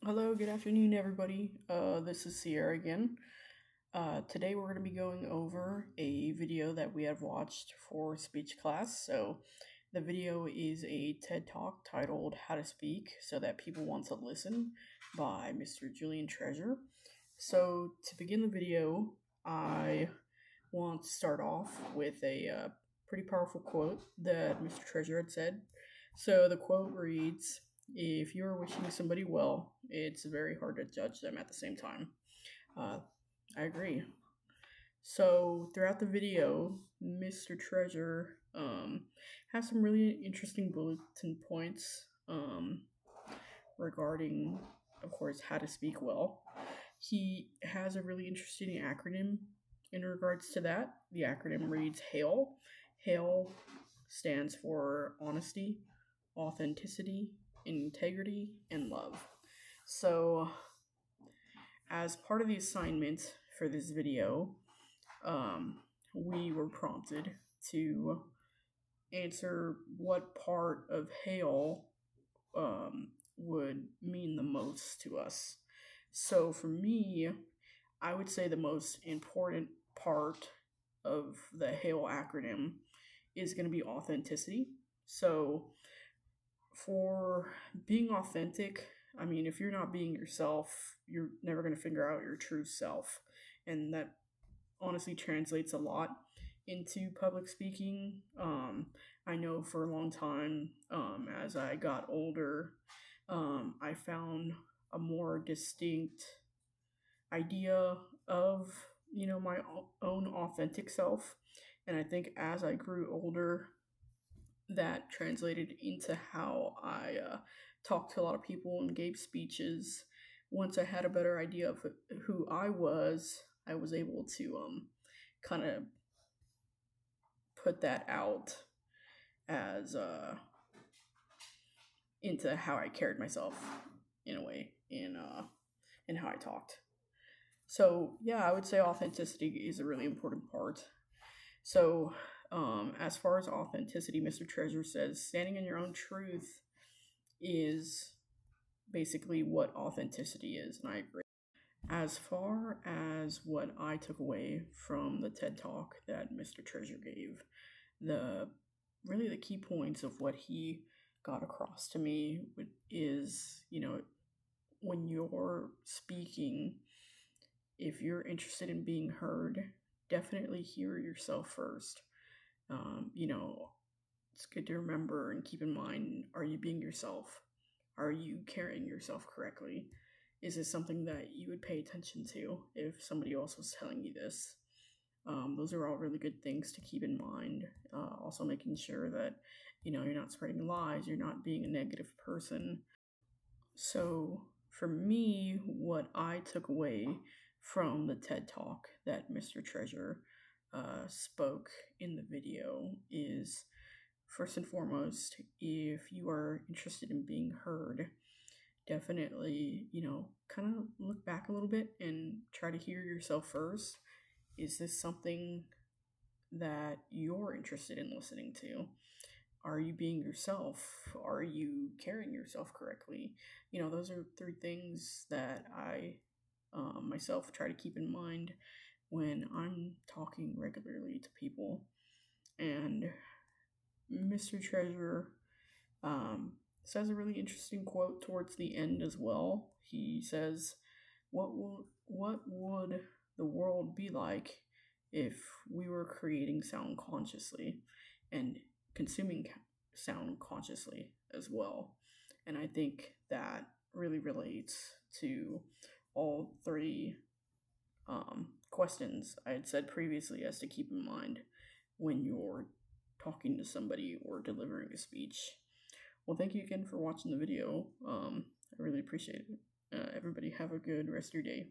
Hello, good afternoon, everybody. This is Sierra again. Today we're going to be going over a video that we have watched for speech class. So, the video is a TED Talk titled How to Speak So That People Want to Listen by Mr. Julian Treasure. So, to begin the video, I want to start off with a pretty powerful quote that Mr. Treasure had said. So, the quote reads, if you're wishing somebody well, it's very hard to judge them at the same time. Uh, I agree. So throughout the video, Mr. Treasure has some really interesting bulletin points regarding, of course, how to speak well. He has a really interesting acronym in regards to that. The acronym reads HAIL. HAIL stands for honesty, authenticity, integrity, and love. So, as part of the assignment for this video, we were prompted to answer what part of hail would mean the most to us. So, for me, I would say the most important part of the HAIL acronym is going to be authenticity. So, for being authentic, I mean, if you're not being yourself, you're never going to figure out your true self. And that honestly translates a lot into public speaking. I know for a long time, as I got older, I found a more distinct idea of, my own authentic self. And I think as I grew older, that translated into how I talked to a lot of people and gave speeches. Once I had a better idea of who I was able to kind of put that out as into how I carried myself in a way in how I talked. So yeah, I would say authenticity is a really important part. So, as far as authenticity, Mr. Treasure says standing in your own truth is basically what authenticity is, and I agree. As far as what I took away from the TED Talk that Mr. Treasure gave, the key points of what he got across to me is, when you're speaking, if you're interested in being heard, definitely hear yourself first. It's good to remember and keep in mind, are you being yourself? Are you carrying yourself correctly? Is this something that you would pay attention to if somebody else was telling you this? Those are all really good things to keep in mind. Also, making sure that you're not spreading lies, you're not being a negative person. So, for me, what I took away from the TED Talk that Mr. Treasure spoke in the video is, first and foremost, if you are interested in being heard, definitely, kind of look back a little bit and try to hear yourself first. Is this something that you're interested in listening to? Are you being yourself? Are you carrying yourself correctly? Those are three things that I myself try to keep in mind when I'm talking regularly to people. And Mr. Treasure says a really interesting quote towards the end as well. He says, what would the world be like if we were creating sound consciously and consuming sound consciously as well?" And I think that really relates to all three questions I had said previously as to keep in mind when you're talking to somebody or delivering a speech. Well, thank you again for watching the video. I really appreciate it. Everybody have a good rest of your day.